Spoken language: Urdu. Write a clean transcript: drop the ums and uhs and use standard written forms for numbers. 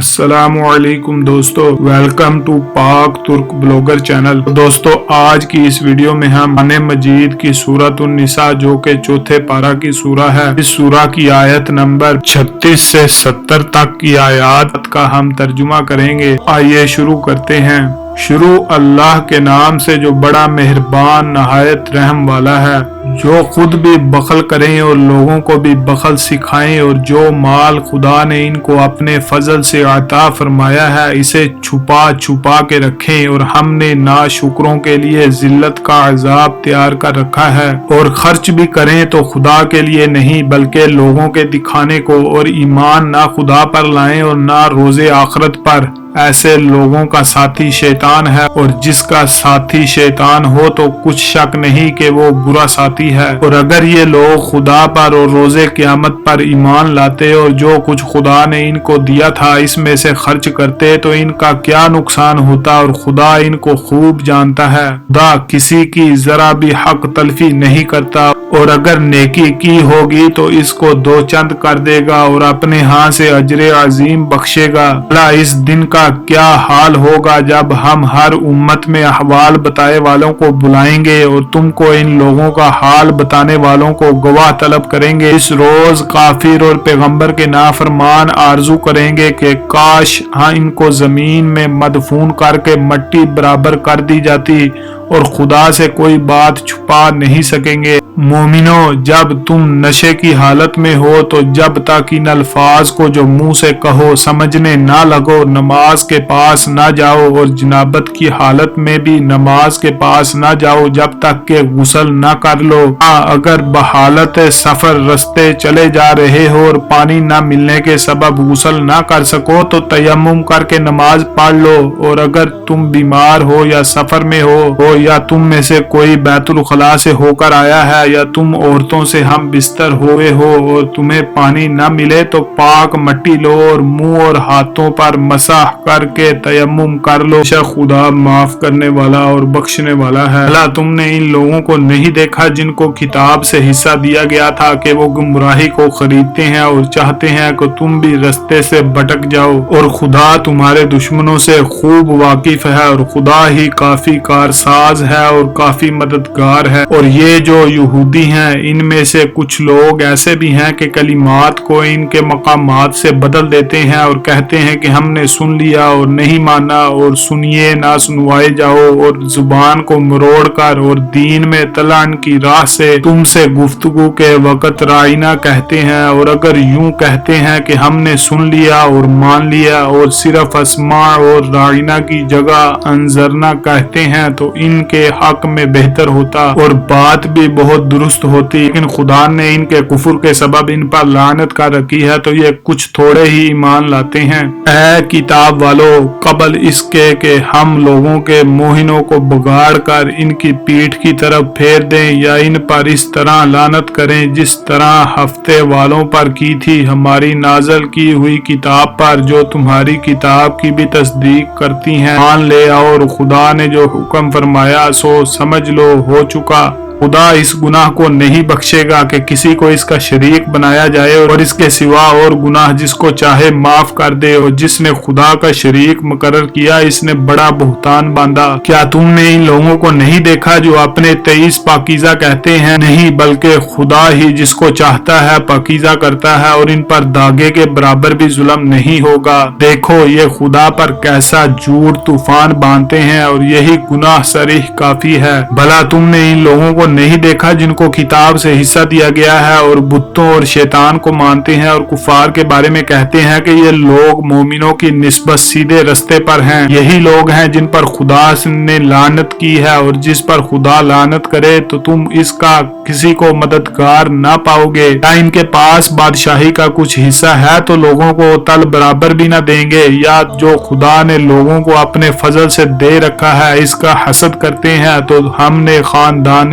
السلام علیکم دوستو، ویلکم ٹو پاک ترک بلاگر چینل۔ دوستو آج کی اس ویڈیو میں ہم قرآن مجید کی سورۃ النساء جو کہ چوتھے پارہ کی سورہ ہے، اس سورہ کی آیت نمبر 36 سے 70 تک کی آیات کا ہم ترجمہ کریں گے۔ آئیے شروع کرتے ہیں۔ شروع اللہ کے نام سے جو بڑا مہربان نہایت رحم والا ہے، جو خود بھی بخل کریں اور لوگوں کو بھی بخل سکھائیں، اور جو مال خدا نے ان کو اپنے فضل سے عطا فرمایا ہے اسے چھپا چھپا کے رکھیں، اور ہم نے ناشکروں کے لیے ذلت کا عذاب تیار کر رکھا ہے۔ اور خرچ بھی کریں تو خدا کے لیے نہیں بلکہ لوگوں کے دکھانے کو، اور ایمان نہ خدا پر لائیں اور نہ روز آخرت پر۔ ایسے لوگوں کا ساتھی شیطان ہے، اور جس کا ساتھی شیطان ہو تو کچھ شک نہیں کہ وہ برا ساتھی ہے۔ اور اگر یہ لوگ خدا پر اور روز قیامت پر ایمان لاتے اور جو کچھ خدا نے ان کو دیا تھا اس میں سے خرچ کرتے تو ان کا کیا نقصان ہوتا، اور خدا ان کو خوب جانتا ہے۔ خدا کسی کی ذرا بھی حق تلفی نہیں کرتا، اور اگر نیکی کی ہوگی تو اس کو دو چند کر دے گا اور اپنے ہاں سے اجر عظیم بخشے گا۔ بھلا اس دن کا کیا حال ہوگا جب ہم ہر امت میں احوال بتائے والوں کو بلائیں گے اور تم کو ان لوگوں کا حال بتانے والوں کو گواہ طلب کریں گے۔ اس روز کافر اور پیغمبر کے نافرمان آرزو کریں گے کہ کاش ان کو زمین میں مدفون کر کے مٹی برابر کر دی جاتی، اور خدا سے کوئی بات چھپا نہیں سکیں گے۔ مومنو، جب تم نشے کی حالت میں ہو تو جب تک ان الفاظ کو جو منہ سے کہو سمجھنے نہ لگو نماز کے پاس نہ جاؤ، اور جنابت کی حالت میں بھی نماز کے پاس نہ جاؤ جب تک کہ غسل نہ کر لو۔ ہاں، اگر بحالت سفر رستے چلے جا رہے ہو اور پانی نہ ملنے کے سبب غسل نہ کر سکو تو تیمم کر کے نماز پڑھ لو۔ اور اگر تم بیمار ہو یا سفر میں ہو یا تم میں سے کوئی بیت الخلاء سے ہو کر آیا ہے یا تم عورتوں سے ہم بستر ہوئے ہو اور تمہیں پانی نہ ملے تو پاک مٹی لو اور منہ اور ہاتھوں پر مسح کر کے تیمم کر لو۔ خدا معاف کرنے والا اور بخشنے والا ہے۔ اللہ تم نے ان لوگوں کو نہیں دیکھا جن کو کتاب سے حصہ دیا گیا تھا کہ وہ گمراہی کو خریدتے ہیں اور چاہتے ہیں کہ تم بھی رستے سے بھٹک جاؤ، اور خدا تمہارے دشمنوں سے خوب واقف ہے، اور خدا ہی کافی کارساز ہے اور کافی مددگار ہے۔ اور یہ جو یہودی ہیں ان میں سے کچھ لوگ ایسے بھی ہیں کہ کلمات کو ان کے مقامات سے بدل دیتے ہیں اور کہتے ہیں کہ ہم نے سن لیا اور نہیں مانا، اور سنیے نہ سنوائے جاؤ، اور زبان کو مروڑ کر اور دین میں طلعن کی راہ سے تم سے گفتگو کے وقت رائنا کہتے ہیں، اور اگر یوں کہتے ہیں کہ ہم نے سن لیا اور مان لیا اور صرف اسماع اور رائنا کی جگہ انظرنا کہتے ہیں تو ان کے حق میں بہتر ہوتا اور بات بھی بہت درست ہوتی، لیکن خدا نے ان کے کفر کے سبب ان پر لعنت کر رکھی ہے تو یہ کچھ تھوڑے ہی ایمان لاتے ہیں۔ اے کتاب والو، قبل اس کے کہ ہم لوگوں کے موہنوں کو بگاڑ کر ان کی پیٹھ کی طرف پھیر دیں یا ان پر اس طرح لعنت کریں جس طرح ہفتے والوں پر کی تھی، ہماری نازل کی ہوئی کتاب پر جو تمہاری کتاب کی بھی تصدیق کرتی ہیں مان لے آؤ، اور خدا نے جو حکم فرمایا سو سمجھ لو ہو چکا۔ خدا اس گناہ کو نہیں بخشے گا کہ کسی کو اس کا شریک بنایا جائے، اور اس کے سوا اور گناہ جس کو چاہے معاف کر دے، اور جس نے خدا کا شریک مقرر کیا اس نے بڑا بہتان باندھا۔ کیا تم نے ان لوگوں کو نہیں دیکھا جو اپنے 23 پاکیزہ کہتے ہیں؟ نہیں، بلکہ خدا ہی جس کو چاہتا ہے پاکیزہ کرتا ہے، اور ان پر داغے کے برابر بھی ظلم نہیں ہوگا۔ دیکھو یہ خدا پر کیسا جھوٹ طوفان باندھتے ہیں، اور یہی گناہ صریح کافی ہے۔ بھلا تم نے ان لوگوں کو نہیں دیکھا جن کو کتاب سے حصہ دیا گیا ہے اور بتوں اور شیطان کو مانتے ہیں، اور کفار کے بارے میں کہتے ہیں کہ یہ لوگ مومنوں کی نسبت سیدھے رستے پر ہیں۔ یہی لوگ ہیں جن پر خدا نے لعنت کی ہے، اور جس پر خدا لعنت کرے تو تم اس کا کسی کو مددگار نہ پاؤ گے۔ یا ان کے پاس بادشاہی کا کچھ حصہ ہے تو لوگوں کو تل برابر بھی نہ دیں گے، یا جو خدا نے لوگوں کو اپنے فضل سے دے رکھا ہے اس کا حسد کرتے ہیں تو ہم نے خاندان